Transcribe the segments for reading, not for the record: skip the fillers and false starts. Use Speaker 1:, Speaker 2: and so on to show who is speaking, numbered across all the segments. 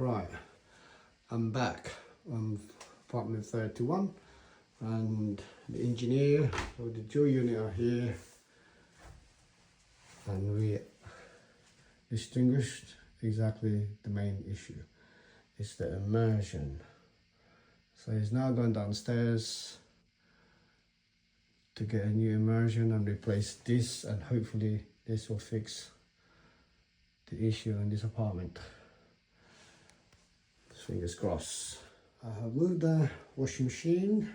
Speaker 1: Right, I'm back. I'm apartment 31 and the engineer or the dual unit are here, and we distinguished exactly the main issue. It's the immersion. So he's now gone downstairs to get a new immersion and replace this, and hopefully this will fix the issue in this apartment. Fingers crossed. I have moved the washing machine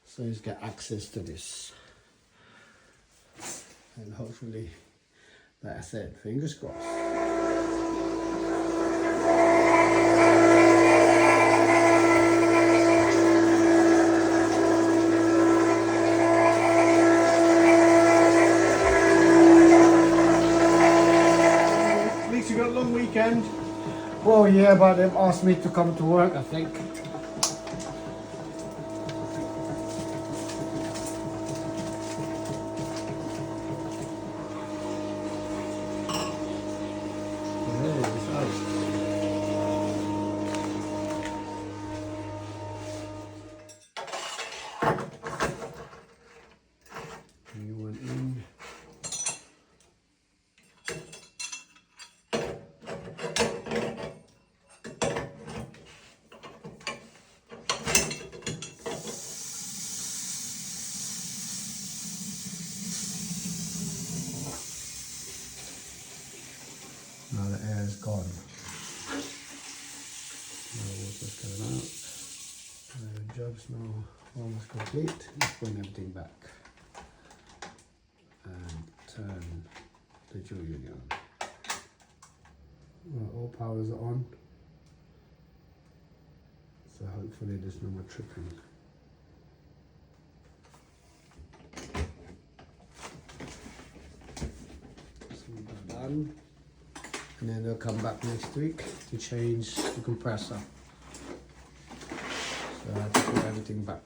Speaker 1: so he's got access to this, and hopefully, like I said, fingers crossed. At least you got a long weekend. Well, yeah, but they've asked me to come to work, I think. You went in. Now the air is gone. Now water's coming out. The job's now almost complete. Let's bring everything back and turn the dual unit on. Right, all powers are on. So hopefully there's no more tripping. So we're done. And then they'll come back next week to change the compressor. So I have to put everything back.